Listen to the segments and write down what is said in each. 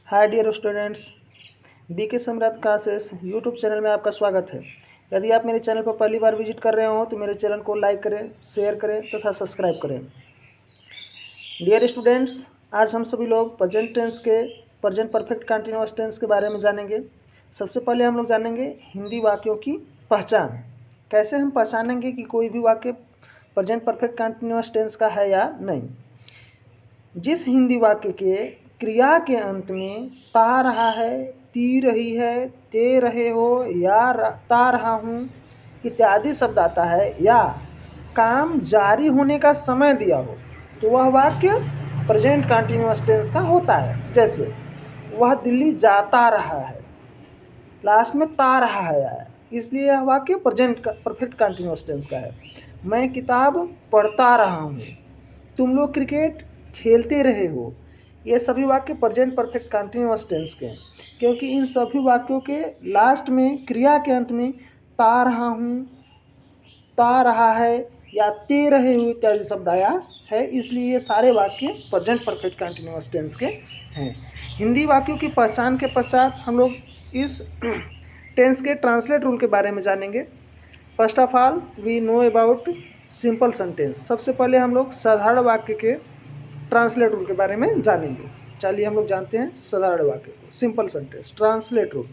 Hi dear students, BK सम्राट classes YouTube channel में आपका स्वागत है। यदि आप मेरे चैनल पर पहली बार विजिट कर रहे हो तो मेरे चैनल को लाइक करें, शेयर करें तथा सब्सक्राइब करें। डियर स्टूडेंट्स, आज हम सभी लोग प्रेजेंट परफेक्ट कंटिन्यूअस टेंस के बारे में जानेंगे। सबसे पहले हम लोग जानेंगे हिंदी वाक्यों की पहचान। कैसे हम पहचानेंगे कि कोई भी वाक्य प्रेजेंट परफेक्ट कंटिन्यूअस टेंस का है या नहीं। जिस हिंदी वाक्य के क्रिया के अंत में ता रहा है, ती रही है, ते रहे हो या ता रहा हूँ इत्यादि शब्द आता है या काम जारी होने का समय दिया हो तो वह वाक्य प्रेजेंट कंटिन्यूअस टेंस का होता है। जैसे वह दिल्ली जाता रहा है, लास्ट में ता रहा है, इसलिए यह वाक्य प्रेजेंट परफेक्ट कंटिन्यूअस टेंस का है। मैं किताब पढ़ता रहा हूँ, तुम लोग क्रिकेट खेलते रहे हो, ये सभी वाक्य प्रेजेंट परफेक्ट कंटिन्यूअस टेंस के हैं, क्योंकि इन सभी वाक्यों के लास्ट में क्रिया के अंत में ता रहा हूँ, ता रहा है या ते रहे हुए इत्यादि शब्द आया है, इसलिए ये सारे वाक्य प्रेजेंट परफेक्ट कंटिन्यूअस टेंस के हैं। हिंदी वाक्यों की पहचान के पश्चात हम लोग इस टेंस के ट्रांसलेट रूल के बारे में जानेंगे। First of all we know about simple sentence. सबसे पहले हम लोग साधारण वाक्य के ट्रांसलेट रूल के बारे में जानेंगे। चलिए हम लोग जानते हैं साधारण वाक्य को, simple sentence translate rule.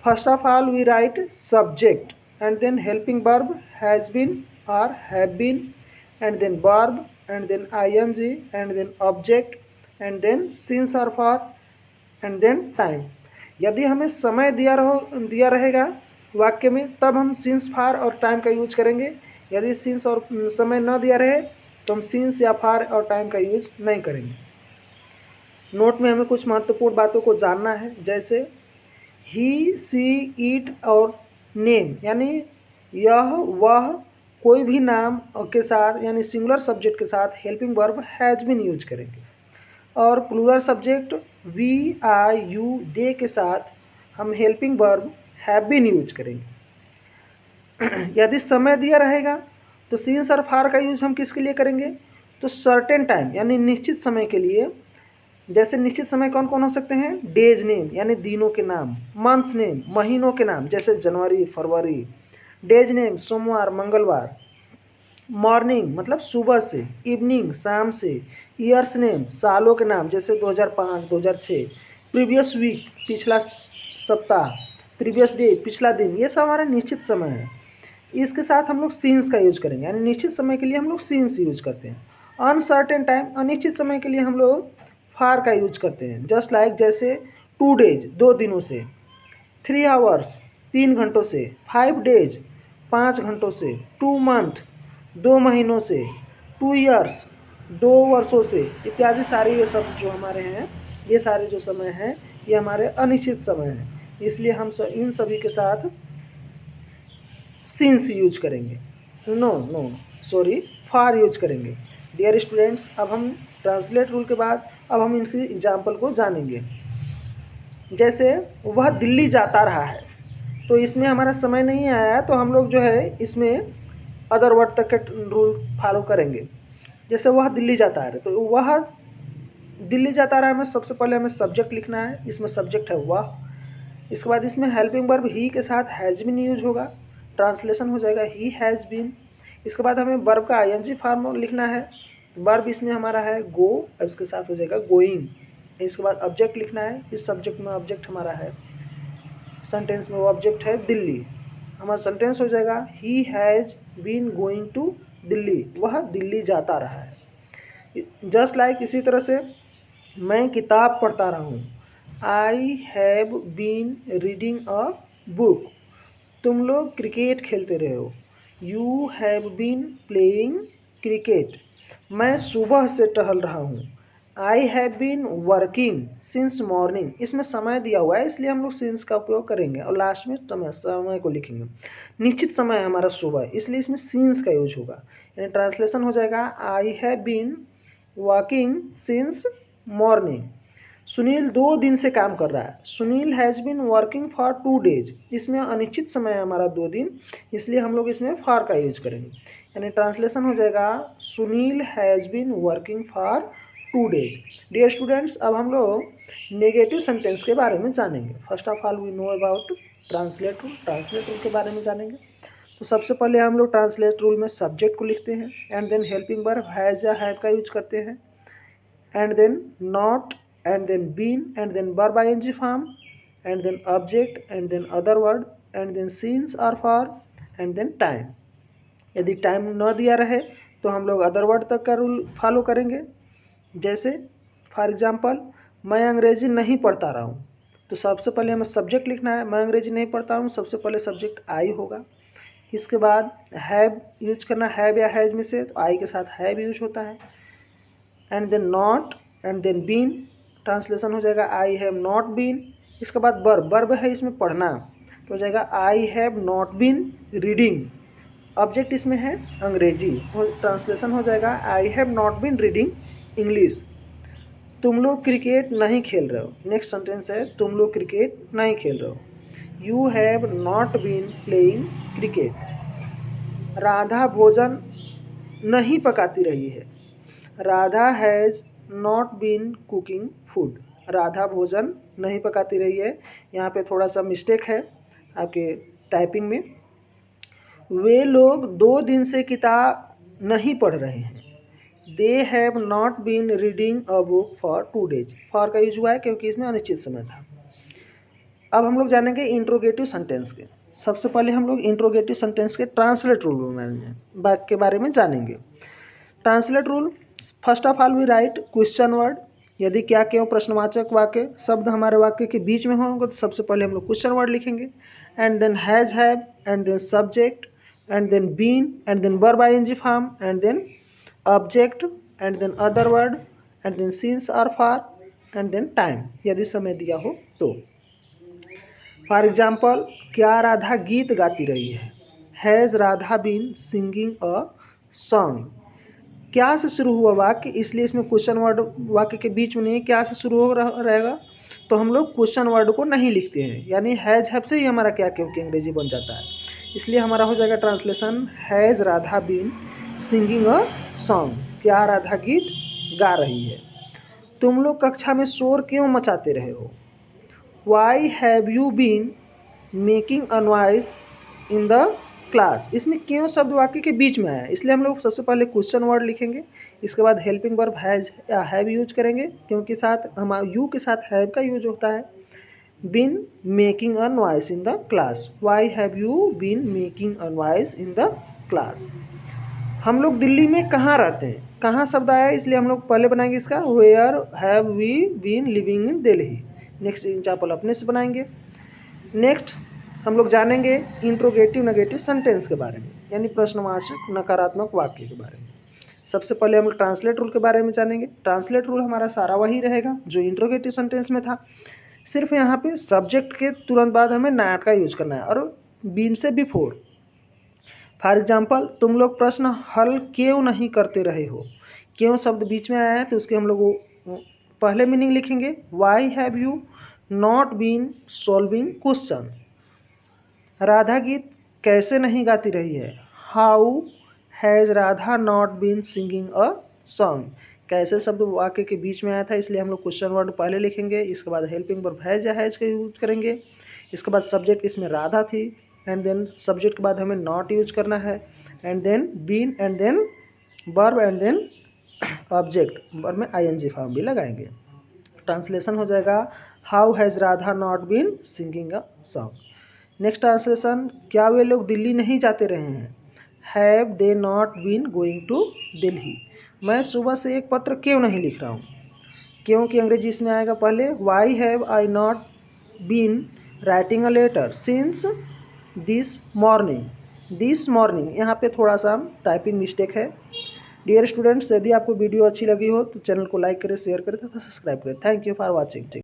First of all we write subject and then helping verb has been or have been and then verb and then ing and then object and then since or for and then time। यदि हमें समय दिया रहेगा वाक्य में तब हम since for और time का यूज करेंगे। यदि since और समय न दिया रहे तो हम since या for और time का यूज नहीं करेंगे। नोट में हमें कुछ महत्वपूर्ण बातों को जानना है, जैसे ही, सी, इट और नेम, यानी यह वह कोई भी नाम के साथ यानी सिंगुलर सब्जेक्ट के साथ helping verb has been use करेंगे, और plural subject we, I, you, they के साथ हम helping verb have been use करेंगे। यदि समय दिया रहेगा तो सिंस और फार का यूज हम किसके लिए करेंगे, तो सर्टेन टाइम यानी निश्चित समय के लिए। जैसे निश्चित समय कौन कौन हो सकते हैं, डेज नेम यानी दिनों के नाम, मंथ्स नेम महीनों के नाम जैसे जनवरी, फरवरी, डेज नेम सोमवार, मंगलवार, मॉर्निंग मतलब सुबह से, इवनिंग शाम से, ईयर्स नेम सालों के नाम जैसे 2005, 2006, प्रीवियस वीक पिछला सप्ताह, प्रीवियस डे पिछला दिन, ये सब हमारा निश्चित समय है। इसके साथ हम लोग सीन्स का यूज करेंगे, यानी निश्चित समय के लिए हम लोग सीन्स यूज करते हैं। अनसर्टेन टाइम अनिश्चित समय के लिए हम लोग फार का यूज करते हैं। जस्ट लाइक जैसे 2 डेज 2 दिनों से, 3 आवर्स 3 घंटों से, 5 डेज 5 घंटों से, 2 मंथ 2 महीनों से, 2 ईयर्स 2 वर्षों से इत्यादि सारे ये सब जो हमारे हैं, ये सारे जो समय हैं ये हमारे अनिश्चित समय हैं, इसलिए हम इन सभी के साथ सिंस यूज करेंगे, नो सॉरी फार यूज करेंगे। डियर स्टूडेंट्स, अब हम ट्रांसलेट रूल के बाद अब हम इनकी एग्जाम्पल को जानेंगे। जैसे वह दिल्ली जाता रहा है, तो इसमें हमारा समय नहीं आया तो हम लोग जो है इसमें अदर वर्ड तक के रूल फॉलो करेंगे। जैसे वह दिल्ली जाता है, तो वह दिल्ली जाता रहा में सबसे पहले हमें सब्जेक्ट लिखना है, इसमें सब्जेक्ट है वह। इसके बाद इसमें हेल्पिंग वर्ब ही के साथ हैज़ बीन यूज होगा, ट्रांसलेशन हो जाएगा ही हैज़ बीन। इसके बाद हमें वर्ब का आईएनजी फॉर्म लिखना है, वर्ब इसमें हमारा है गो, इसके साथ हो जाएगा गोइंग। इसके बाद ऑब्जेक्ट लिखना है, इस सब्जेक्ट में ऑब्जेक्ट हमारा है, सेंटेंस में वो ऑब्जेक्ट है दिल्ली। हमारा सेंटेंस हो जाएगा he has been going to Delhi, वह दिल्ली जाता रहा है। जस्ट लाइक इसी तरह से मैं किताब पढ़ता रहा हूँ, I have been reading a book. तुम लोग क्रिकेट खेलते रहे हो, you have been playing cricket. मैं सुबह से टहल रहा हूँ, I have been working since morning. इसमें समय दिया हुआ है इसलिए हम लोग सिंस का उपयोग करेंगे और लास्ट में समय को लिखेंगे। निश्चित समय है हमारा सुबह, इसलिए इसमें सिंस का यूज होगा, यानी ट्रांसलेशन हो जाएगा I have been working since morning. Sunil 2 दिन से काम कर रहा है, Sunil has been working for 2 days. इसमें अनिश्चित समय है हमारा 2 दिन, इसलिए हम लोग इसमें फॉर का यूज करेंगे, यानी ट्रांसलेशन हो जाएगा Sunil has been working for 2 days। Dear students, अब हम लोग नेगेटिव सेंटेंस के बारे में जानेंगे। First of all we know about translate rule. Translate rule के बारे में जानेंगे। तो सबसे पहले हम लोग ट्रांसलेट रूल में सब्जेक्ट को लिखते हैं, and then helping verb has या हैव का यूज करते हैं, and then not, and then been, and then verb ING form, and then object, and then other word, and then since और for, and then time. यदि time न दिया रहे तो हम लोग अदर वर्ड तक का रूल फॉलो करेंगे। जैसे फॉर एग्जांपल, मैं अंग्रेजी नहीं पढ़ता रहा हूँ, तो सबसे पहले हमें सब्जेक्ट लिखना है। मैं अंग्रेजी नहीं पढ़ता हूँ, सबसे पहले सब्जेक्ट आई होगा। इसके बाद हैव यूज करना, हैव या हैज में से, तो आई के साथ हैव यूज होता है, and then not, and then been. Translation हो जाएगा आई हैव नॉट बीन। इसके बाद वर्ब, वर्ब है इसमें पढ़ना, तो हो जाएगा I have not been reading. Object इसमें है अंग्रेजी, ट्रांसलेशन हो जाएगा I have not been reading English. तुम लोग क्रिकेट नहीं खेल रहे हो। नेक्स्ट सेंटेंस है तुम लोग क्रिकेट नहीं खेल रहे हो। You have not been playing cricket. Radha भोजन नहीं पकाती रही है। Radha has not been cooking food. Radha भोजन नहीं पकाती रही है। यहाँ पे थोड़ा सा मिस्टेक है आपके टाइपिंग में। वे लोग 2 दिन से किताब नहीं पढ़ रहे हैं। They have not been reading a book for 2 days। For का यूज हुआ है क्योंकि इसमें अनिश्चित समय था। अब हम लोग जानेंगे इंट्रोगेटिव सेंटेंस के। सबसे पहले हम लोग इंट्रोगेटिव सेंटेंस के ट्रांसलेट रूल के बारे में जानेंगे। Translate rule, first of all we write question word. यदि क्या क्यों प्रश्नवाचक वाक्य शब्द हमारे वाक्य के बीच में होंगे तो सबसे पहले हम लोग क्वेश्चन वर्ड लिखेंगे, and then has have, and then subject, and then been, and then verb ING form, and then object, and then other word, and then since और फॉर, एंड देन टाइम यदि समय दिया हो तो। For example, क्या राधा गीत गाती रही है। Has Radha been singing a song. क्या से शुरू हुआ वाक्य, इसलिए इसमें क्वेश्चन वर्ड वाक्य के बीच में नहीं, क्या से शुरू हो रहेगा तो हम लोग क्वेश्चन वर्ड को नहीं लिखते हैं, यानी हैज़ हैव से ही हमारा क्या क्योंकि अंग्रेजी बन जाता है। इसलिए हमारा हो जाएगा translation has Radha been singing a song. क्या राधा गीत गा रही है। तुम लोग कक्षा में शोर क्यों मचाते रहे हो। Why have you been making a noise in the class. इसमें क्यों शब्द वाक्य के बीच में आया, इसलिए हम लोग सबसे पहले क्वेश्चन वर्ड लिखेंगे। इसके बाद हेल्पिंग वर्ब हैज या हैव यूज करेंगे, क्योंकि साथ हम यू के साथ हैव का यूज होता है। Been making a noise in the class. Why have you been making a noise in the class. हम लोग दिल्ली में कहाँ रहते हैं। कहाँ शब्द आया है, इसलिए हम लोग पहले बनाएंगे इसका where have we been living in Delhi. Next example अपने से बनाएंगे। नेक्स्ट हम लोग जानेंगे इंट्रोगेटिव नेगेटिव सेंटेंस के बारे में, यानी प्रश्नवाचक नकारात्मक वाक्य के बारे में। सबसे पहले हम लोग ट्रांसलेट रूल के बारे में जानेंगे। ट्रांसलेट रूल हमारा सारा वही रहेगा जो इंट्रोगेटिव सेंटेंस में था, सिर्फ यहाँ पे सब्जेक्ट के तुरंत बाद हमें नॉट का यूज करना है और बीन से बिफोर। फॉर एग्जाम्पल, तुम लोग प्रश्न हल क्यों नहीं करते रहे हो। क्यों शब्द बीच में आया है तो उसके हम लोग पहले मीनिंग लिखेंगे, why have you not been solving question. Radha गीत कैसे नहीं गाती रही है। How has Radha not been singing a song. कैसे शब्द वाक्य के बीच में आया था, इसलिए हम लोग क्वेश्चन वर्ड पहले लिखेंगे। इसके बाद हेल्पिंग वर्ब हैज़ या हैज़ का यूज करेंगे। इसके बाद सब्जेक्ट इसमें राधा थी, एंड देन सब्जेक्ट के बाद हमें नॉट यूज करना है, and then been, and then verb, and then object. Verb में आईएनजी फॉर्म भी लगाएंगे। ट्रांसलेशन हो जाएगा how has Radha not been singing a song. Next translation, क्या वे लोग दिल्ली नहीं जाते रहे हैं। Have they not been going to Delhi. मैं सुबह से एक पत्र क्यों नहीं लिख रहा हूँ। क्योंकि अंग्रेजी इसमें आएगा पहले, why have I not been writing a letter since this morning. This morning यहाँ पे थोड़ा सा टाइपिंग मिस्टेक है। डियर स्टूडेंट्स, यदि आपको वीडियो अच्छी लगी हो तो चैनल को लाइक करें, शेयर करें तथा सब्सक्राइब करें। Thank you for watching.